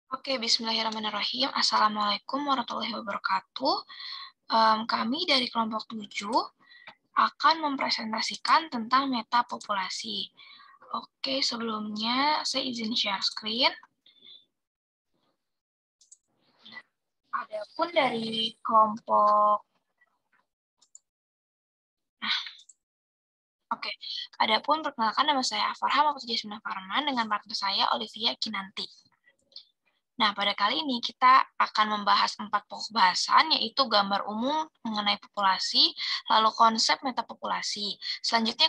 Oke, bismillahirrahmanirrahim. Assalamualaikum warahmatullahi wabarakatuh. Kami dari kelompok 7 akan mempresentasikan tentang metapopulasi. Oke, sebelumnya saya izin share screen. Adapun dari kelompok perkenalkan nama saya Farham Jasmina Farman dengan partner saya Olivia Kinanti. Nah, pada kali ini kita akan membahas 4 pokok bahasan, yaitu gambar umum mengenai populasi, lalu konsep metapopulasi, selanjutnya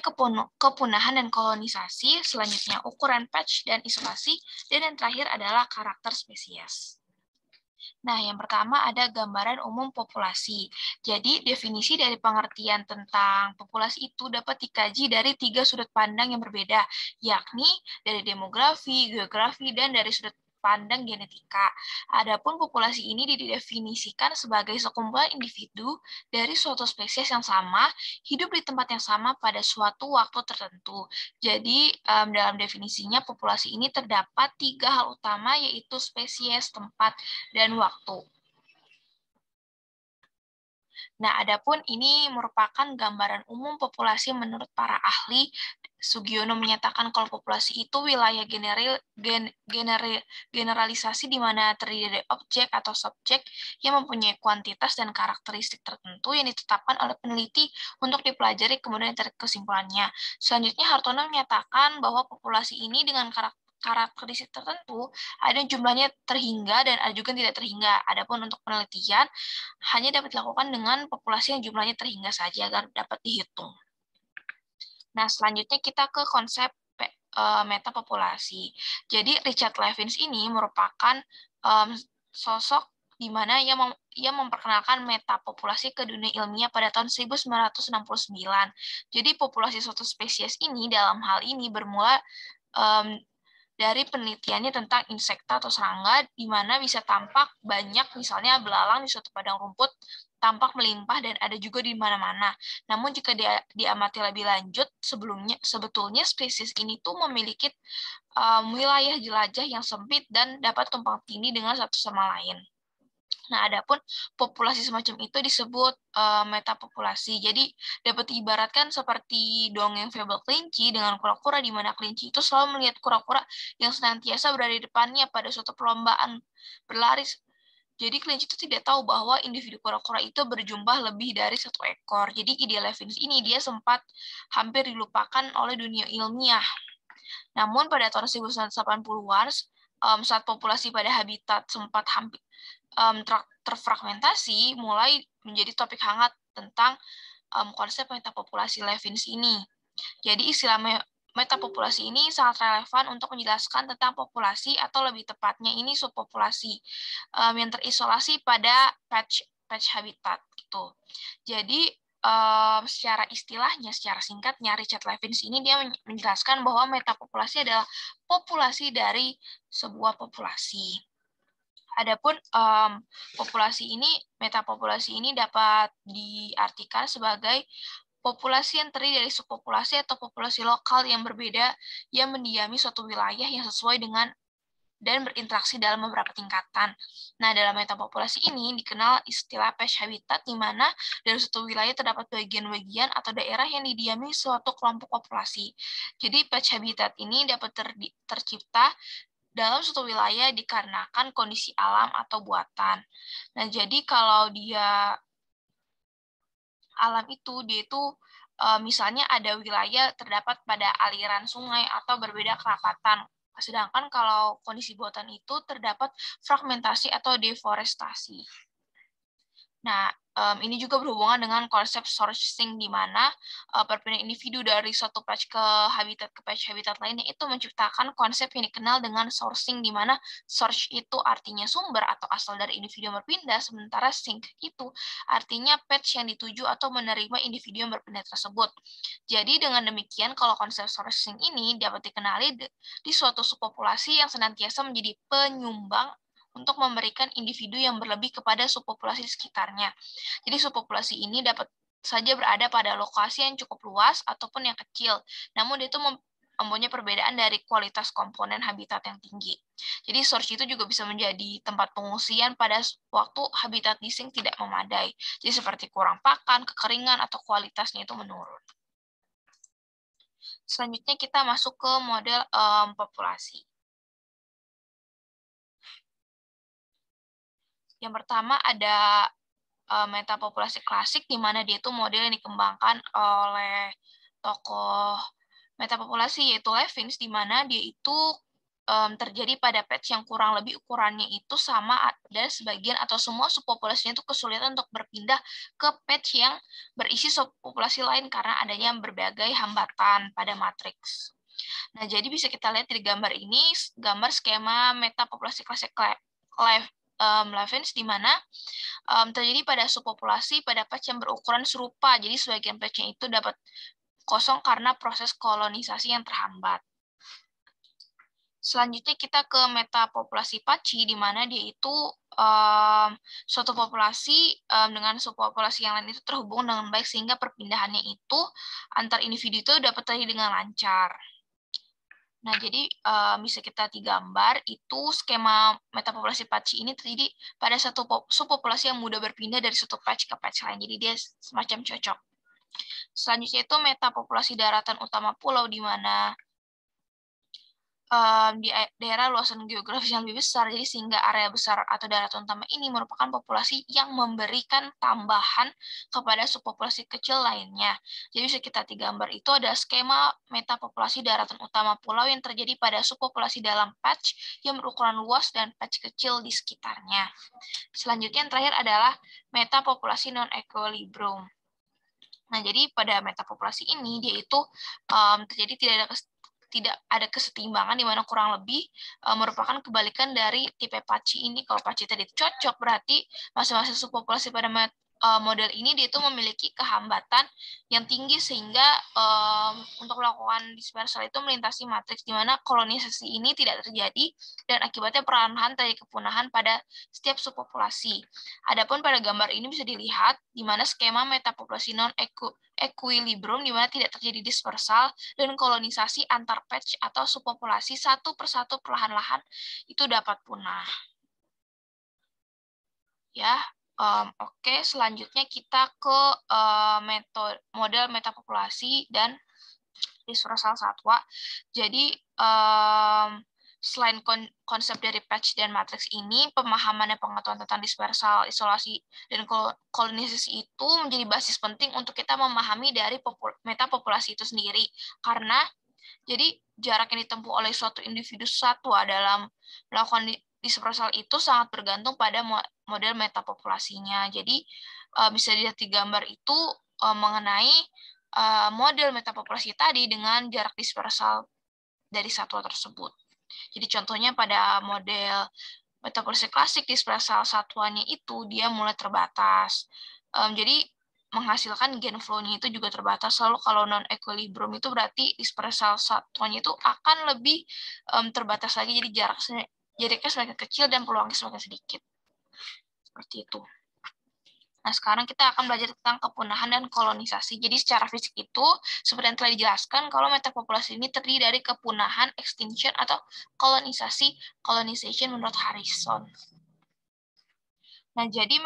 kepunahan dan kolonisasi, selanjutnya ukuran patch dan isolasi, dan yang terakhir adalah karakter spesies. Nah, yang pertama ada gambaran umum populasi. Jadi, definisi dari pengertian tentang populasi itu dapat dikaji dari 3 sudut pandang yang berbeda, yakni dari demografi, geografi, dan dari sudut pandang genetika. Adapun populasi ini didefinisikan sebagai sekumpulan individu dari suatu spesies yang sama, hidup di tempat yang sama pada suatu waktu tertentu. Jadi, dalam definisinya populasi ini terdapat 3 hal utama, yaitu spesies, tempat, dan waktu. Nah, adapun ini merupakan gambaran umum populasi menurut para ahli. Sugiono menyatakan kalau populasi itu wilayah generalisasi di mana terdiri dari objek atau subjek yang mempunyai kuantitas dan karakteristik tertentu yang ditetapkan oleh peneliti untuk dipelajari kemudian ditarik kesimpulannya. Selanjutnya, Hartono menyatakan bahwa populasi ini dengan karakteristik tertentu ada yang jumlahnya terhingga dan ada juga yang tidak terhingga. Adapun untuk penelitian hanya dapat dilakukan dengan populasi yang jumlahnya terhingga saja agar dapat dihitung. Nah, selanjutnya kita ke konsep metapopulasi. Jadi Richard Levins ini merupakan sosok di mana ia memperkenalkan metapopulasi ke dunia ilmiah pada tahun 1969. Jadi populasi suatu spesies ini dalam hal ini bermula dari penelitiannya tentang insekta atau serangga, di mana bisa tampak banyak, misalnya belalang di suatu padang rumput, tampak melimpah dan ada juga di mana-mana. Namun jika diamati lebih lanjut, sebetulnya spesies ini tuh memiliki wilayah jelajah yang sempit dan dapat tumpang tindih dengan satu sama lain. Nah, adapun populasi semacam itu disebut metapopulasi. Jadi, dapat diibaratkan seperti dongeng fabel kelinci dengan kura-kura, di mana kelinci itu selalu melihat kura-kura yang senantiasa berada di depannya pada suatu perlombaan berlari. Jadi, kelinci itu tidak tahu bahwa individu kura-kura itu berjumlah lebih dari 1 ekor. Jadi, ide Levins ini dia sempat hampir dilupakan oleh dunia ilmiah. Namun, pada tahun 1980-an, saat populasi pada habitat sempat hampir terfragmentasi, mulai menjadi topik hangat tentang konsep metapopulasi Levins ini. Jadi istilah metapopulasi ini sangat relevan untuk menjelaskan tentang populasi atau lebih tepatnya ini subpopulasi yang terisolasi pada patch habitat gitu. Jadi secara istilahnya, secara singkatnya, Richard Levins ini dia menjelaskan bahwa metapopulasi adalah populasi dari sebuah populasi. Adapun metapopulasi ini dapat diartikan sebagai populasi yang terdiri dari subpopulasi atau populasi lokal yang berbeda yang mendiami suatu wilayah yang sesuai dengan dan berinteraksi dalam beberapa tingkatan. Nah, dalam metapopulasi ini dikenal istilah patch habitat, di mana dari suatu wilayah terdapat bagian-bagian atau daerah yang didiami suatu kelompok populasi. Jadi, patch habitat ini dapat tercipta dalam suatu wilayah dikarenakan kondisi alam atau buatan. Nah, jadi kalau dia alam itu, dia itu misalnya ada wilayah terdapat pada aliran sungai atau berbeda kerapatan. Sedangkan kalau kondisi buatan itu terdapat fragmentasi atau deforestasi. Nah, ini juga berhubungan dengan konsep sourcing, di mana perpindahan individu dari suatu patch ke patch habitat lainnya itu menciptakan konsep yang dikenal dengan sourcing, di mana source itu artinya sumber atau asal dari individu yang berpindah, sementara sink itu artinya patch yang dituju atau menerima individu yang berpindah tersebut. Jadi dengan demikian, kalau konsep sourcing ini dapat dikenali di suatu subpopulasi yang senantiasa menjadi penyumbang untuk memberikan individu yang berlebih kepada subpopulasi di sekitarnya. Jadi subpopulasi ini dapat saja berada pada lokasi yang cukup luas ataupun yang kecil. Namun dia itu mempunyai perbedaan dari kualitas komponen habitat yang tinggi. Jadi source itu juga bisa menjadi tempat pengungsian pada waktu habitat leasing tidak memadai. Jadi seperti kurang pakan, kekeringan, atau kualitasnya itu menurun. Selanjutnya kita masuk ke model populasi. Yang pertama ada metapopulasi klasik, di mana dia itu model yang dikembangkan oleh tokoh metapopulasi yaitu Levins, di mana dia itu terjadi pada patch yang kurang lebih ukurannya itu sama dan sebagian atau semua subpopulasinya itu kesulitan untuk berpindah ke patch yang berisi subpopulasi lain karena adanya berbagai hambatan pada matriks. Nah, jadi bisa kita lihat di gambar ini, gambar skema metapopulasi klasik Levins, di mana terjadi pada subpopulasi pada patch yang berukuran serupa. Jadi sebagian patch-nya itu dapat kosong karena proses kolonisasi yang terhambat. Selanjutnya kita ke metapopulasi Paci, di mana dia itu suatu populasi dengan subpopulasi yang lain itu terhubung dengan baik sehingga perpindahannya itu antar individu itu dapat terjadi dengan lancar. Nah, jadi bisa kita digambar itu skema metapopulasi Paci ini terjadi pada satu subpopulasi yang mudah berpindah dari satu patch ke patch lain. Jadi dia semacam cocok. Selanjutnya itu metapopulasi daratan utama pulau, di mana di daerah luasan geografis yang lebih besar, jadi sehingga area besar atau daratan utama ini merupakan populasi yang memberikan tambahan kepada subpopulasi kecil lainnya. Jadi bisa kita gambar itu ada skema metapopulasi daratan utama pulau yang terjadi pada subpopulasi dalam patch yang berukuran luas dan patch kecil di sekitarnya. Selanjutnya yang terakhir adalah metapopulasi non-equilibrium. Nah, jadi pada metapopulasi ini dia itu terjadi tidak ada kesetimbangan, di mana kurang lebih merupakan kebalikan dari tipe Paci ini. Kalau Paci tadi cocok, berarti masing-masing subpopulasi pada model ini dia itu memiliki kehambatan yang tinggi sehingga untuk melakukan dispersal itu melintasi matriks, di mana kolonisasi ini tidak terjadi dan akibatnya perlahan-lahan terjadi kepunahan pada setiap subpopulasi. Adapun pada gambar ini bisa dilihat di mana skema metapopulasi non-equilibrium, di mana tidak terjadi dispersal dan kolonisasi antar patch atau subpopulasi satu persatu perlahan-lahan itu dapat punah. Ya, oke. Selanjutnya kita ke model metapopulasi dan dispersal satwa. Jadi selain konsep dari patch dan matriks ini, pemahaman dan pengetahuan tentang dispersal, isolasi, dan kolonisasi itu menjadi basis penting untuk kita memahami dari metapopulasi itu sendiri. Karena jadi jarak yang ditempuh oleh suatu individu satwa dalam melakukan dispersal itu sangat bergantung pada model metapopulasinya. Jadi bisa dilihat di gambar itu mengenai model metapopulasi tadi dengan jarak dispersal dari satwa tersebut. Jadi contohnya pada model metapopulasi klasik, dispersal satwanya itu dia mulai terbatas. Jadi menghasilkan gen flow-nya itu juga terbatas. Lalu kalau non-equilibrium itu berarti dispersal satwanya itu akan lebih terbatas lagi, jadi jaraknya semakin kecil dan peluangnya semakin sedikit. Seperti itu. Nah, sekarang kita akan belajar tentang kepunahan dan kolonisasi. Jadi secara fisik itu, seperti yang telah dijelaskan, kalau metapopulasi ini terdiri dari kepunahan, extinction, atau kolonisasi, colonization menurut Harrison. Nah, jadi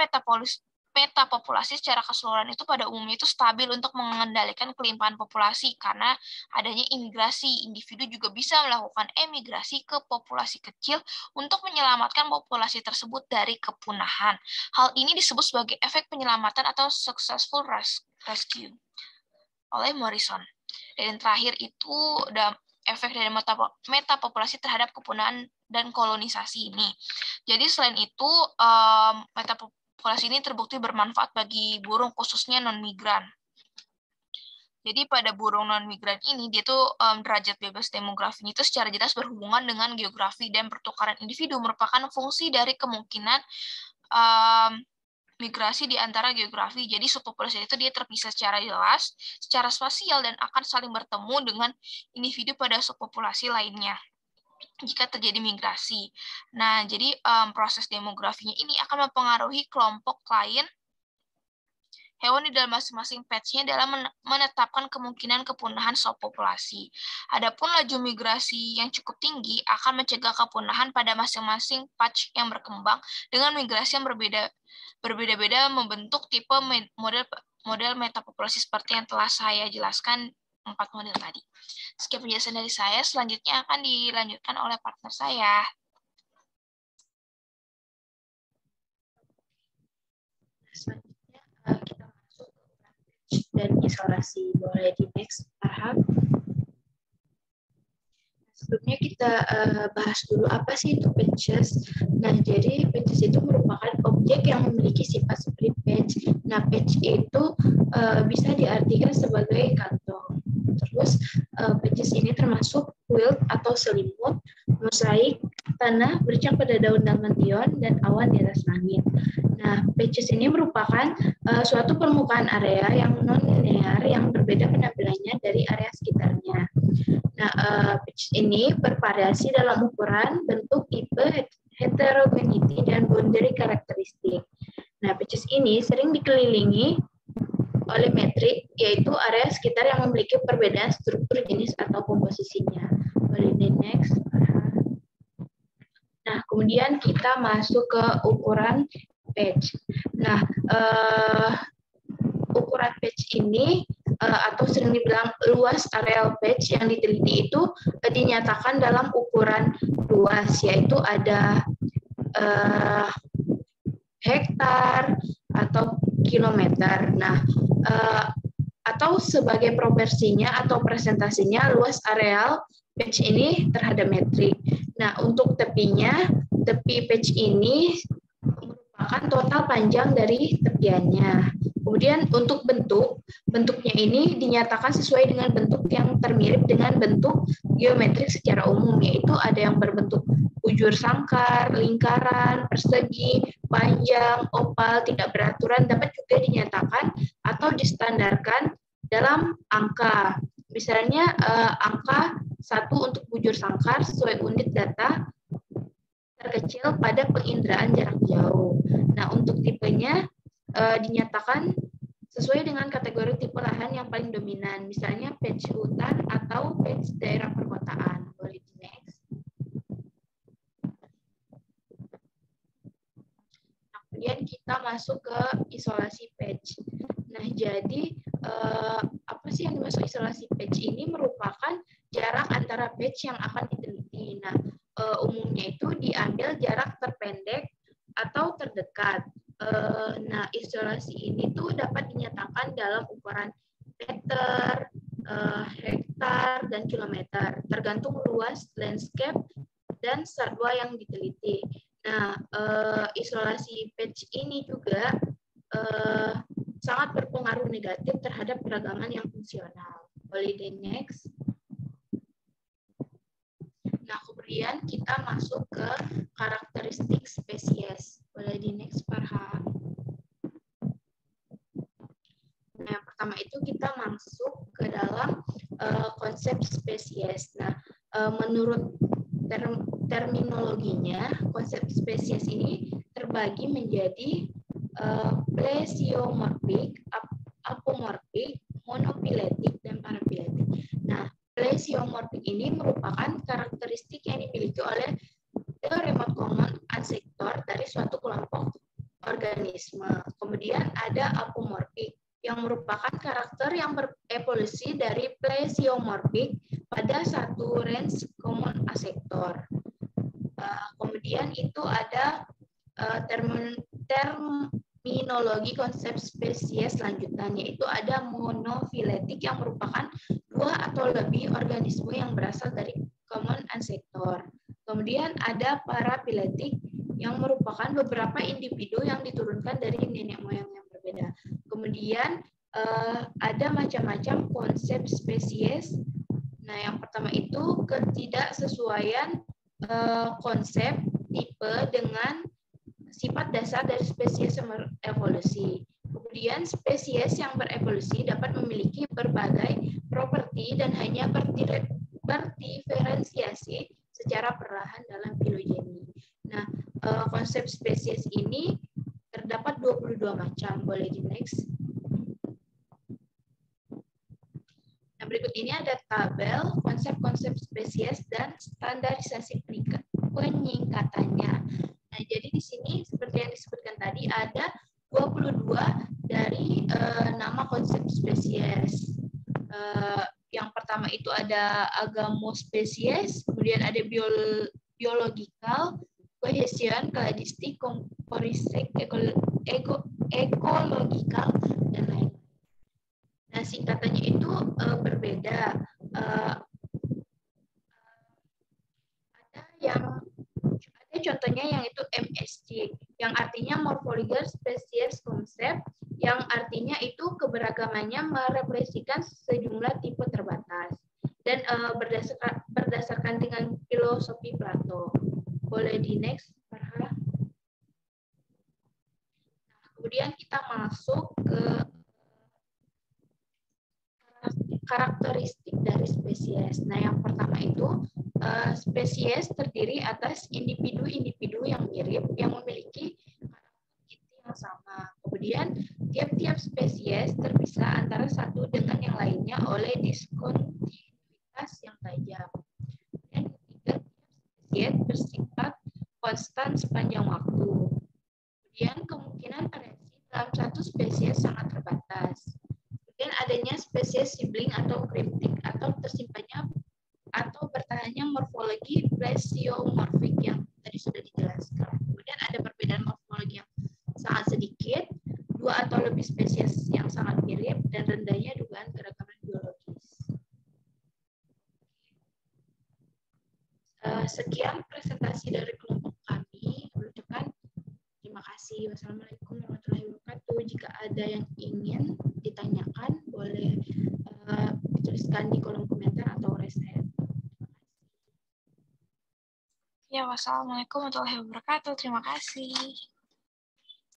metapopulasi secara keseluruhan itu pada umumnya itu stabil untuk mengendalikan kelimpahan populasi karena adanya imigrasi. Individu juga bisa melakukan emigrasi ke populasi kecil untuk menyelamatkan populasi tersebut dari kepunahan. Hal ini disebut sebagai efek penyelamatan atau successful rescue oleh Morrison. Dan terakhir itu efek dari metapopulasi terhadap kepunahan dan kolonisasi ini. Jadi selain itu, metapopulasi ini terbukti bermanfaat bagi burung, khususnya non-migran. Jadi pada burung non-migran ini, dia tuh derajat bebas demografinya itu secara jelas berhubungan dengan geografi, dan pertukaran individu merupakan fungsi dari kemungkinan migrasi di antara geografi. Jadi subpopulasi itu dia terpisah secara jelas, secara spasial, dan akan saling bertemu dengan individu pada subpopulasi lainnya jika terjadi migrasi. Nah, jadi proses demografinya ini akan mempengaruhi kelompok klien hewan di dalam masing-masing patch-nya dalam menetapkan kemungkinan kepunahan suatu populasi. Adapun laju migrasi yang cukup tinggi akan mencegah kepunahan pada masing-masing patch yang berkembang dengan migrasi yang berbeda-beda membentuk tipe model metapopulasi seperti yang telah saya jelaskan 4 model tadi. Sekian penjelasan dari saya, selanjutnya akan dilanjutkan oleh partner saya. Selanjutnya kita masuk ke patch dan isolasi. Boleh di next, Farhan. Sebelumnya kita bahas dulu apa sih itu patches. Nah, jadi patches itu merupakan objek yang memiliki sifat seperti patch. Nah, patch itu bisa diartikan sebagai kantong. Terus patches ini termasuk quilt atau selimut, mosaik, tanah bercak pada daun damation dan awan di atas langit. Nah, patches ini merupakan suatu permukaan area yang non-linear yang berbeda penampilannya dari area sekitarnya. Nah, patches ini bervariasi dalam ukuran, bentuk, tipe, heterogeneity, dan boundary karakteristik. Nah, patches ini sering dikelilingi oleh metrik, yaitu area sekitar yang memiliki perbedaan struktur, jenis, atau komposisinya. Boleh di next. Nah, kemudian kita masuk ke ukuran patch. Nah, ukuran patch ini atau sering dibilang luas areal patch yang diteliti itu dinyatakan dalam ukuran luas, yaitu ada hektar atau kilometer. Nah, atau sebagai proporsinya atau presentasinya luas areal patch ini terhadap metrik. Nah, untuk tepinya, tepi patch ini merupakan total panjang dari tepiannya. Kemudian untuk bentuknya ini dinyatakan sesuai dengan bentuk yang termirip dengan bentuk geometrik secara umum, yaitu ada yang berbentuk bujur sangkar, lingkaran, persegi, panjang, opal, tidak beraturan, dapat juga dinyatakan atau distandarkan dalam angka. Misalnya angka 1 untuk bujur sangkar sesuai unit data terkecil pada penginderaan jarak jauh. Nah, untuk tipenya dinyatakan sesuai dengan kategori tipe lahan yang paling dominan, misalnya patch hutan atau patch daerah perkotaan. Boleh di next. Nah, kemudian kita masuk ke isolasi patch. Nah, jadi apa sih yang dimaksud isolasi patch ini? Merupakan jarak antara patch yang akan diteliti. Nah, umumnya itu diambil jarak terpendek atau terdekat. Nah, isolasi ini tuh dapat dinyatakan dalam ukuran meter, hektar, dan kilometer, tergantung luas landscape dan satwa yang diteliti. Nah, isolasi patch ini juga sangat berpengaruh negatif terhadap keragaman yang fungsional. Boleh di next. Nah, kemudian kita masuk ke karakteristik spesies. Boleh di next, Farhan. Nah, yang pertama itu kita masuk ke dalam konsep spesies. Nah, menurut terminologinya, konsep spesies ini terbagi menjadi plesiomorfik, apomorfik, monofiletik, dan parafiletik. Nah, plesiomorfik ini merupakan karakteristik yang dimiliki oleh the remote common ancestor dari suatu kelompok organisme. Kemudian ada apomorfik yang merupakan karakter yang berevolusi dari plesiomorfik pada satu range common ancestor. Kemudian itu ada terminologi konsep spesies lanjutan, yaitu ada monofiletik yang merupakan 2 atau lebih organisme yang berasal dari common ancestor. Kemudian ada parafiletik yang merupakan beberapa individu yang diturunkan dari nenek moyang yang berbeda. Kemudian ada macam-macam konsep spesies. Nah, yang pertama itu ketidaksesuaian konsep tipe dengan sifat dasar dari spesies yang berevolusi. Kemudian spesies yang berevolusi dapat memiliki berbagai properti dan hanya berdiferensiasi secara perlahan dalam filogeni. Nah, konsep spesies ini terdapat 22 macam. Boleh di next. berikut ini ada tabel konsep-konsep spesies dan standarisasi penyingkatannya. Nah, jadi di sini seperti yang disebutkan tadi ada 22 dari nama konsep spesies. Yang pertama itu ada agamospesies, kemudian ada biological, cohesion, kladistik, komporistik, ekological, dan lain-lain. Nah, singkatannya itu berbeda. Ada contohnya yang itu MSC, yang artinya Morphological Species Concept, yang artinya itu keberagamannya merefleksikan sejumlah tipe terbatas dan berdasarkan dengan filosofi Plato. Boleh di next, Farha. Nah, kemudian kita masuk ke karakteristik dari spesies. Nah, yang pertama itu spesies terdiri atas individu-individu yang mirip yang memiliki karakteristik yang sama. Kemudian tiap-tiap spesies terpisah antara satu dengan yang lainnya oleh diskontinuitas yang tajam. Dan ketiga, tiap spesies bersifat konstan sepanjang waktu. Kemudian kemungkinan variasi dalam satu spesies sangat terbatas. Kemudian adanya spesies sibling atau kriptik atau tersimpannya atau bertahannya morfologi plesiomorfik yang tadi sudah dijelaskan. Kemudian ada perbedaan morfologi yang sangat sedikit, dua atau lebih spesies yang sangat mirip, dan rendahnya dugaan keragaman biologis. Sekian presentasi dari kelompok kami. Terima kasih. Wassalamualaikum warahmatullahi wabarakatuh. Jika ada yang ingin ditanyakan, boleh dituliskan di kolom komentar atau raise hand. Ya, wassalamualaikum warahmatullahi wabarakatuh. Terima kasih.